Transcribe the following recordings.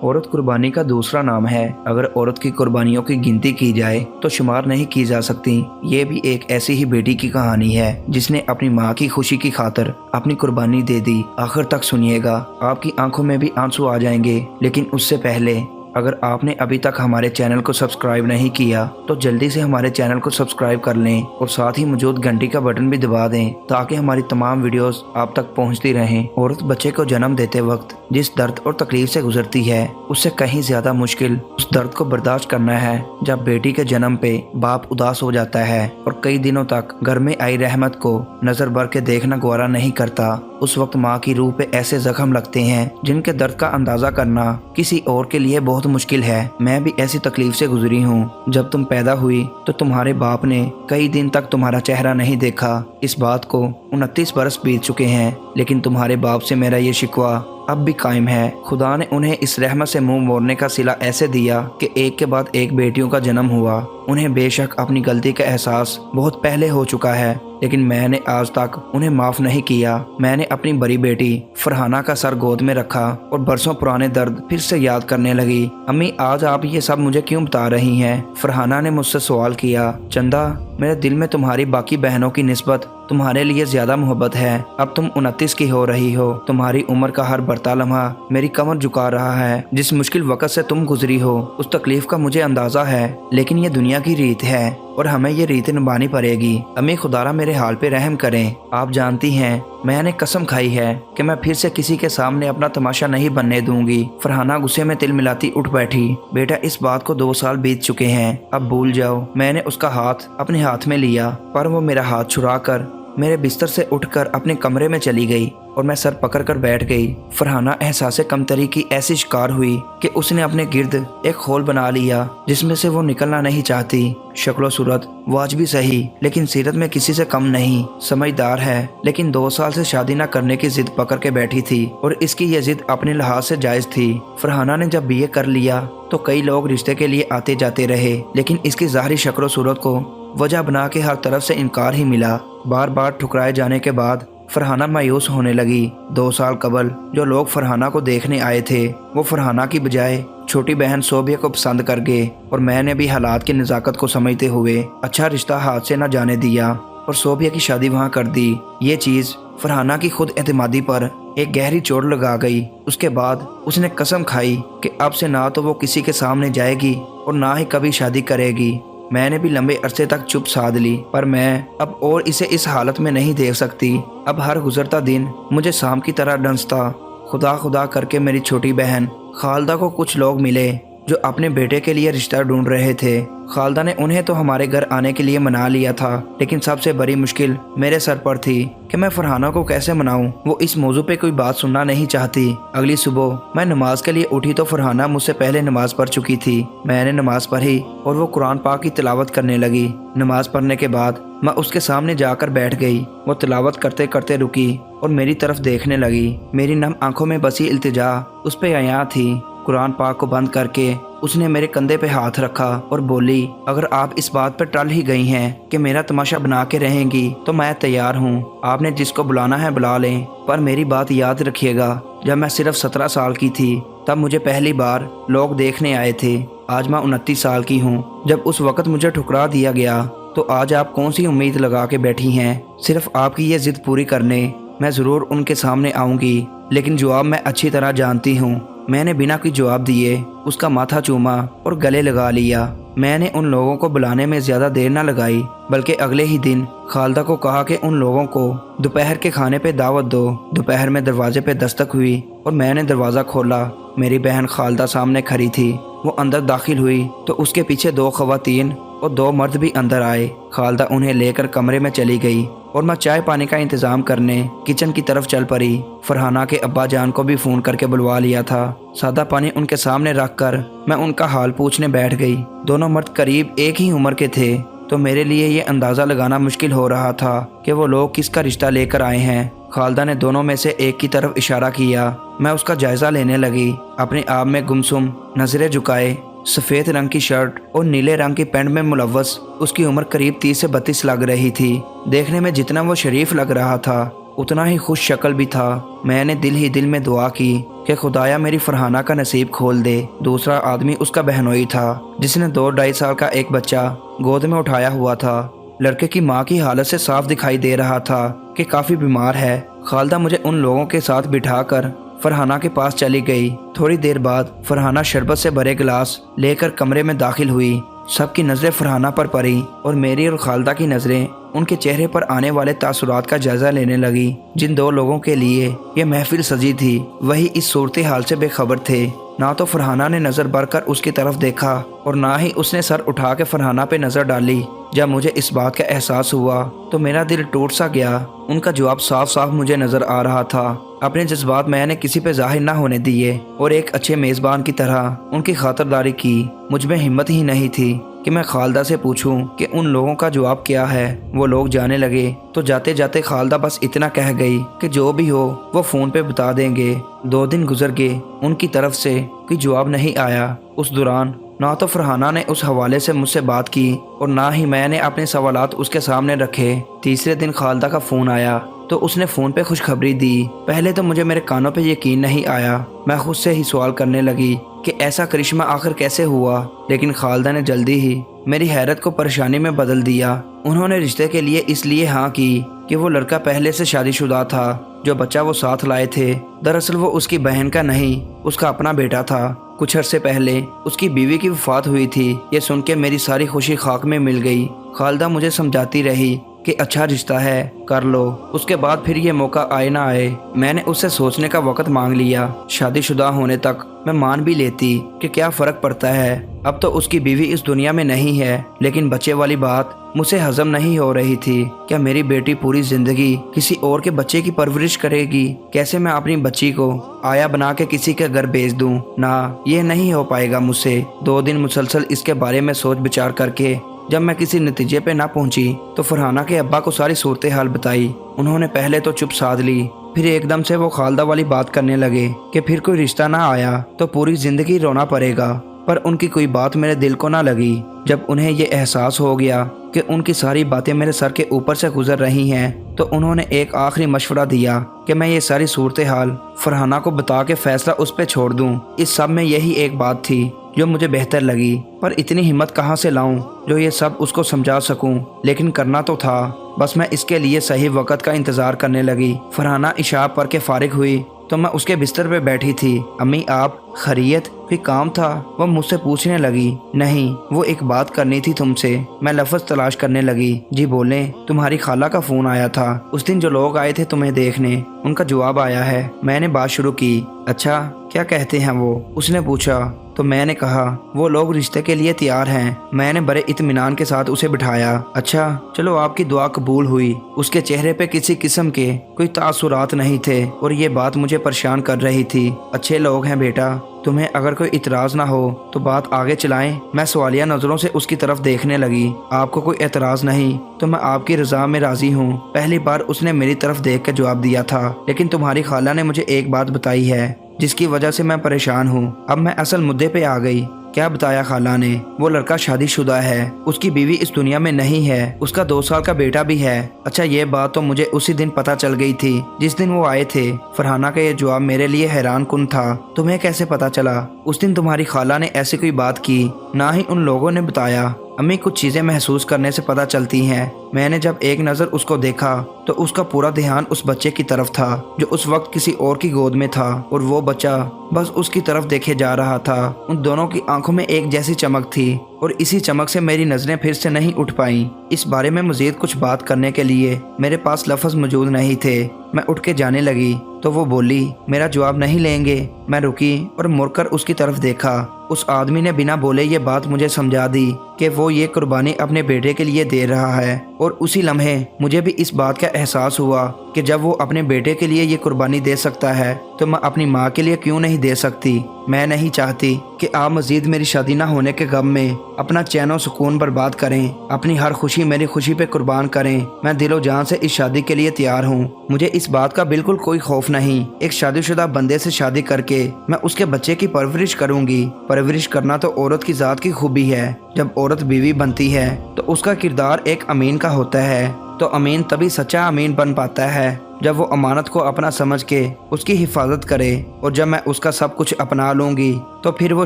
औरत कुर्बानी का दूसरा नाम है। अगर औरत की कुर्बानियों की गिनती की जाए तो शुमार नहीं की जा सकती। ये भी एक ऐसी ही बेटी की कहानी है जिसने अपनी माँ की खुशी की खातिर अपनी कुर्बानी दे दी। आखिर तक सुनिएगा, आपकी आंखों में भी आंसू आ जाएंगे। लेकिन उससे पहले अगर आपने अभी तक हमारे चैनल को सब्सक्राइब नहीं किया तो जल्दी से हमारे चैनल को सब्सक्राइब कर लें और साथ ही मौजूद घंटी का बटन भी दबा दें ताकि हमारी तमाम वीडियोस आप तक पहुंचती रहें। औरत बच्चे को जन्म देते वक्त जिस दर्द और तकलीफ से गुजरती है उससे कहीं ज्यादा मुश्किल उस दर्द को बर्दाश्त करना है जब बेटी के जन्म पे बाप उदास हो जाता है और कई दिनों तक घर में आई रहमत को नजर भर के देखना गवारा नहीं करता। उस वक्त माँ की रूह पे ऐसे जख्म लगते हैं जिनके दर्द का अंदाजा करना किसी और के लिए बहुत मुश्किल है। मैं भी ऐसी तकलीफ से गुजरी हूँ। जब तुम पैदा हुई तो तुम्हारे बाप ने कई दिन तक तुम्हारा चेहरा नहीं देखा। इस बात को 29 बरस बीत चुके हैं, लेकिन तुम्हारे बाप से मेरा ये शिकवा अब भी कायम है। खुदा ने उन्हें इस रहमत से मुंह मोड़ने का सिला ऐसे दिया कि एक के बाद एक बेटियों का जन्म हुआ। उन्हें बेशक अपनी गलती का एहसास बहुत पहले हो चुका है, लेकिन मैंने आज तक उन्हें माफ नहीं किया। मैंने अपनी बड़ी बेटी फरहाना का सर गोद में रखा और बरसों पुराने दर्द फिर से याद करने लगी। अम्मी, आज आप ये सब मुझे क्यों बता रही हैं? फरहाना ने मुझसे सवाल किया। चंदा, मेरे दिल में तुम्हारी बाकी बहनों की निस्बत तुम्हारे लिए ज्यादा मोहब्बत है। अब तुम 29 की हो रही हो। तुम्हारी उम्र का हर बढ़ता लम्हा मेरी कमर झुका रहा है। जिस मुश्किल वक्त से तुम गुजरी हो उस तकलीफ का मुझे अंदाजा है, लेकिन ये दुनिया की रीत है और हमें ये रीत निभानी पड़ेगी। अम्मी, खुदारा मेरे हाल पे रहम करें। आप जानती हैं मैंने कसम खाई है कि मैं फिर से किसी के सामने अपना तमाशा नहीं बनने दूंगी। फरहाना गुस्से में तिल मिलाती उठ बैठी। बेटा, इस बात को 2 साल बीत चुके हैं, अब भूल जाओ। मैंने उसका हाथ अपने हाथ में लिया पर वो मेरा हाथ छुड़ा कर मेरे बिस्तर से उठकर अपने कमरे में चली गई और मैं सर पकड़कर बैठ गई। फरहाना एहसास कमतरी की ऐसी शिकार हुई कि उसने अपने गिर्द एक खोल बना लिया जिसमें से वो निकलना नहीं चाहती। शक्लो सूरत वाजबी सही, लेकिन सीरत में किसी से कम नहीं। समझदार है, लेकिन 2 साल से शादी न करने की जिद पकड़ के बैठी थी और इसकी ये जिद अपने लिहाज से जायज थी। फरहाना ने जब बीए कर लिया तो कई लोग रिश्ते के लिए आते जाते रहे, लेकिन इसकी ज़ाहिरी शक्लो सूरत को वजह बना के हर तरफ से इनकार ही मिला। बार बार ठुकराए जाने के बाद फरहाना मायूस होने लगी। 2 साल कबल जो लोग फरहाना को देखने आए थे वो फरहाना की बजाय छोटी बहन सोबिया को पसंद कर गए और मैंने भी हालात की नज़ाकत को समझते हुए अच्छा रिश्ता हाथ से न जाने दिया और सोबिया की शादी वहाँ कर दी। ये चीज़ फरहाना की खुद एतमादी पर एक गहरी चोट लगा गई। उसके बाद उसने कसम खाई कि अब से ना तो वो किसी के सामने जाएगी और ना ही कभी शादी करेगी। मैंने भी लंबे अरसे तक चुप साध ली, पर मैं अब और इसे इस हालत में नहीं देख सकती। अब हर गुजरता दिन मुझे शाम की तरह डंसता। खुदा खुदा करके मेरी छोटी बहन खालदा को कुछ लोग मिले जो अपने बेटे के लिए रिश्ता ढूंढ रहे थे। खालदा ने उन्हें तो हमारे घर आने के लिए मना लिया था, लेकिन सबसे बड़ी मुश्किल मेरे सर पर थी कि मैं फरहाना को कैसे मनाऊं। वो इस मौजू पे कोई बात सुनना नहीं चाहती। अगली सुबह मैं नमाज के लिए उठी तो फरहाना मुझसे पहले नमाज पढ़ चुकी थी। मैंने नमाज पढ़ी और वो कुरान पाक की तिलावत करने लगी। नमाज पढ़ने के बाद मैं उसके सामने जाकर बैठ गई। वो तिलावत करते करते रुकी और मेरी तरफ देखने लगी। मेरी नम आंखों में बसी इल्तिजा उस पे आया थी। कुरान पाक को बंद करके उसने मेरे कंधे पे हाथ रखा और बोली, अगर आप इस बात पर टल ही गई हैं कि मेरा तमाशा बना के रहेंगी तो मैं तैयार हूँ। आपने जिसको बुलाना है बुला लें, पर मेरी बात याद रखिएगा, जब मैं सिर्फ 17 साल की थी तब मुझे पहली बार लोग देखने आए थे। आज मैं 29 साल की हूँ। जब उस वक़्त मुझे ठुकरा दिया गया तो आज आप कौन सी उम्मीद लगा के बैठी हैं? सिर्फ आपकी ये जिद पूरी करने मैं ज़रूर उनके सामने आऊँगी, लेकिन जवाब मैं अच्छी तरह जानती हूँ। मैंने बिना कोई जवाब दिए उसका माथा चूमा और गले लगा लिया। मैंने उन लोगों को बुलाने में ज़्यादा देर न लगाई, बल्कि अगले ही दिन खालदा को कहा कि उन लोगों को दोपहर के खाने पे दावत दो। दोपहर में दरवाजे पे दस्तक हुई और मैंने दरवाज़ा खोला। मेरी बहन खालदा सामने खड़ी थी। वो अंदर दाखिल हुई तो उसके पीछे 2 ख़वातीन और 2 मर्द भी अंदर आए। खालदा उन्हें लेकर कमरे में चली गई और मैं चाय पानी का इंतजाम करने किचन की तरफ चल पड़ी। फरहाना के अब्बा जान को भी फ़ोन करके बुलवा लिया था। सादा पानी उनके सामने रखकर मैं उनका हाल पूछने बैठ गई। दोनों मर्द करीब एक ही उम्र के थे, तो मेरे लिए ये अंदाज़ा लगाना मुश्किल हो रहा था कि वो लोग किसका रिश्ता लेकर आए हैं। खालदा ने दोनों में से एक की तरफ इशारा किया। मैं उसका जायज़ा लेने लगी, अपने आप में गुमसुम, नज़रें झुकाए। सफ़ेद रंग की शर्ट और नीले रंग की पैंट में मुलव्वस उसकी उम्र करीब 30 से 32 लग रही थी। देखने में जितना वो शरीफ लग रहा था उतना ही खुश शक्ल भी था। मैंने दिल ही दिल में दुआ की कि खुदाया मेरी फरहाना का नसीब खोल दे। दूसरा आदमी उसका बहनोई था जिसने 2-2.5 साल का एक बच्चा गोद में उठाया हुआ था। लड़के की माँ की हालत से साफ दिखाई दे रहा था कि काफ़ी बीमार है। खालदा मुझे उन लोगों के साथ बिठाकर फरहाना के पास चली गई। थोड़ी देर बाद फरहाना शरबत से भरे गिलास लेकर कमरे में दाखिल हुई। सबकी नज़रें फरहाना पर पड़ी और मेरी और खालदा की नज़रें उनके चेहरे पर आने वाले तासुरात का जायजा लेने लगी। जिन 2 लोगों के लिए ये महफिल सजी थी वही इस सूरत हाल से बेखबर थे। ना तो फरहाना ने नज़र भरकर उसकी तरफ देखा और ना ही उसने सर उठा के फरहाना पे नज़र डाली। जब मुझे इस बात का एहसास हुआ तो मेरा दिल टूट सा गया। उनका जवाब साफ साफ मुझे नज़र आ रहा था। अपने जज्बात मैंने किसी पे जाहिर ना होने दिए और एक अच्छे मेज़बान की तरह उनकी खातिरदारी की। मुझ में हिम्मत ही नहीं थी कि मैं खालदा से पूछूं कि उन लोगों का जवाब क्या है। वो लोग जाने लगे तो जाते जाते खालदा बस इतना कह गई कि जो भी हो वो फ़ोन पे बता देंगे। 2 दिन गुजर गए, उनकी तरफ से कोई जवाब नहीं आया। उस दौरान ना तो फरहाना ने उस हवाले से मुझसे बात की और ना ही मैंने अपने सवालात उसके सामने रखे। तीसरे दिन खालदा का फ़ोन आया तो उसने फ़ोन पे खुशखबरी दी। पहले तो मुझे मेरे कानों पे यकीन नहीं आया। मैं खुद से ही सवाल करने लगी कि ऐसा करिश्मा आखिर कैसे हुआ। लेकिन खालदा ने जल्दी ही मेरी हैरत को परेशानी में बदल दिया। उन्होंने रिश्ते के लिए इसलिए हाँ की कि वो लड़का पहले से शादीशुदा था। जो बच्चा वो साथ लाए थे दरअसल वो उसकी बहन का नहीं, उसका अपना बेटा था। कुछ अरसे पहले उसकी बीवी की वफात हुई थी। ये सुन के मेरी सारी खुशी खाक में मिल गई। खालदा मुझे समझाती रही कि अच्छा रिश्ता है, कर लो, उसके बाद फिर ये मौका आए ना आए। मैंने उससे सोचने का वक्त मांग लिया। शादीशुदा होने तक मैं मान भी लेती कि क्या फ़र्क पड़ता है। अब तो उसकी बीवी इस दुनिया में नहीं है, लेकिन बच्चे वाली बात मुझसे हजम नहीं हो रही थी। क्या मेरी बेटी पूरी जिंदगी किसी और के बच्चे की परवरिश करेगी? कैसे मैं अपनी बच्ची को आया बना के किसी के घर भेज दूं? ना, ये नहीं हो पाएगा मुझसे। 2 दिन मुसलसल इसके बारे में सोच विचार करके जब मैं किसी नतीजे पे ना पहुंची तो फरहाना के अब्बा को सारी सूरत हाल बताई। उन्होंने पहले तो चुप साध ली, फिर एकदम से वो खालदा वाली बात करने लगे कि फिर कोई रिश्ता ना आया तो पूरी जिंदगी रोना पड़ेगा। पर उनकी कोई बात मेरे दिल को ना लगी। जब उन्हें ये एहसास हो गया कि उनकी सारी बातें मेरे सर के ऊपर से गुजर रही हैं तो उन्होंने एक आखिरी मशवरा दिया कि मैं ये सारी सूरत हाल फरहाना को बता के फैसला उस पर छोड़ दूं। इस सब में यही एक बात थी जो मुझे बेहतर लगी, पर इतनी हिम्मत कहाँ से लाऊं जो ये सब उसको समझा सकूं। लेकिन करना तो था, बस मैं इसके लिए सही वक्त का इंतज़ार करने लगी। फरहाना इशा पढ़ के फारिग हुई तो मैं उसके बिस्तर पे बैठी थी। अम्मी आप खैरियत? कोई काम था? वो मुझसे पूछने लगी। नहीं, वो एक बात करनी थी तुमसे। मैं लफ्ज़ तलाश करने लगी। जी बोले। तुम्हारी खाला का फ़ोन आया था। उस दिन जो लोग आए थे तुम्हें देखने, उनका जवाब आया है। मैंने बात शुरू की। अच्छा, क्या कहते हैं वो? उसने पूछा तो मैंने कहा वो लोग रिश्ते के लिए तैयार हैं। मैंने बड़े इत्मीनान के साथ उसे बिठाया। अच्छा चलो, आपकी दुआ कबूल हुई। उसके चेहरे पे किसी किस्म के कोई तासुरात नहीं थे और ये बात मुझे परेशान कर रही थी। अच्छे लोग हैं बेटा, तुम्हें अगर कोई इतराज ना हो तो बात आगे चलाएं। मैं सवालिया नजरों से उसकी तरफ देखने लगी। आपको कोई एतराज नहीं तो मैं आपकी रजा में राजी हूँ। पहली बार उसने मेरी तरफ देख कर जवाब दिया था। लेकिन तुम्हारी खाला ने मुझे एक बात बताई है जिसकी वजह से मैं परेशान हूँ। अब मैं असल मुद्दे पे आ गई। क्या बताया खाला ने? वो लड़का शादीशुदा है, उसकी बीवी इस दुनिया में नहीं है, उसका 2 साल का बेटा भी है। अच्छा, ये बात तो मुझे उसी दिन पता चल गई थी जिस दिन वो आए थे। फरहाना का ये जवाब मेरे लिए हैरान कुन था। तुम्हें कैसे पता चला? उस दिन तुम्हारी खाला ने ऐसी कोई बात की, ना ही उन लोगों ने बताया। अम्मी, कुछ चीजें महसूस करने से पता चलती हैं। मैंने जब एक नज़र उसको देखा तो उसका पूरा ध्यान उस बच्चे की तरफ था जो उस वक्त किसी और की गोद में था और वो बच्चा बस उसकी तरफ देखे जा रहा था। उन दोनों की आंखों में एक जैसी चमक थी और इसी चमक से मेरी नजरें फिर से नहीं उठ पाईं। इस बारे में मजीद कुछ बात करने के लिए मेरे पास लफ्ज़ मौजूद नहीं थे। मैं उठ के जाने लगी तो वो बोली, मेरा जवाब नहीं लेंगे? मैं रुकी और मुड़कर उसकी तरफ देखा। उस आदमी ने बिना बोले ये बात मुझे समझा दी कि वो ये कुर्बानी अपने बेटे के लिए दे रहा है। और उसी लम्हे मुझे भी इस बात का एहसास हुआ कि जब वो अपने बेटे के लिए ये कुर्बानी दे सकता है तो मैं अपनी माँ के लिए क्यों नहीं दे सकती। मैं नहीं चाहती कि आप मजीद मेरी शादी ना होने के गम में अपना चैन और सुकून बर्बाद करें। अपनी हर खुशी मेरी खुशी पे कुर्बान करें। मैं दिलो जान से इस शादी के लिए तैयार हूँ। मुझे इस बात का बिल्कुल कोई खौफ नहीं। एक शादीशुदा बंदे से शादी करके मैं उसके बच्चे की परवरिश करूंगी। परवरिश करना तो औरत की जात की खूबी है। जब औरत बीवी बनती है तो उसका किरदार एक अमीन का होता है। तो अमीन तभी सच्चा अमीन बन पाता है جب وہ امانت کو اپنا سمجھ کے اس کی حفاظت کرے اور جب میں اس کا سب کچھ اپنا لوں گی تو پھر وہ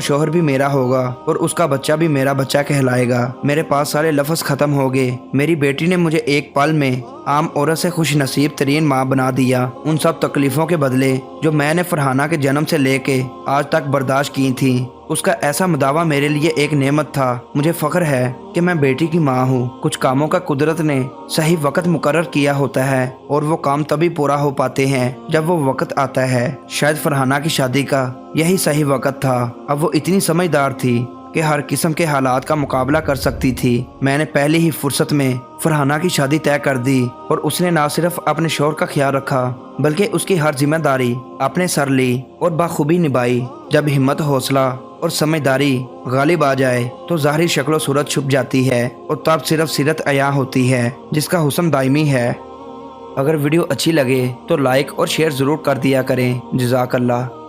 شوہر بھی میرا ہوگا اور اس کا بچہ بھی میرا بچہ کہلائے گا۔ میرے پاس سارے لفظ ختم ہو گئے۔ میری بیٹی نے مجھے ایک پل میں عام عورت سے خوش نصیب ترین ماں بنا دیا۔ ان سب تکلیفوں کے بدلے جو میں نے فرحانہ کے جنم سے لے کے آج تک برداشت کی تھی، اس کا ایسا مداوع میرے لیے ایک نعمت تھا۔ مجھے فخر ہے کہ میں بیٹی کی ماں ہوں۔ کچھ کاموں کا قدرت نے صحیح وقت مقرر کیا ہوتا ہے اور وہ کام تبھی پورا ہو پاتے ہیں جب وہ وقت آتا ہے۔ شاید فرحانہ کی شادی کا یہی صحیح وقت تھا۔ اب وہ اتنی سمجھدار تھی کہ ہر قسم کے حالات کا مقابلہ کر سکتی تھی۔ میں نے پہلی ہی فرصت میں فرحانہ کی شادی طے کر دی اور اس نے نہ صرف اپنے شوہر کا خیال رکھا بلکہ اس کی ہر ذمہ داری اپنے سر لی اور بخوبی نبھائی۔ جب ہمت، حوصلہ اور سمجھداری غالب آ جائے تو ظاہری شکل و صورت چھپ جاتی ہے اور تب صرف سیرت عیاں ہوتی ہے جس کا حسن دائمی ہے۔ اگر ویڈیو اچھی لگے تو لائک اور شیئر ضرور کر دیا کریں۔ جزاک اللہ۔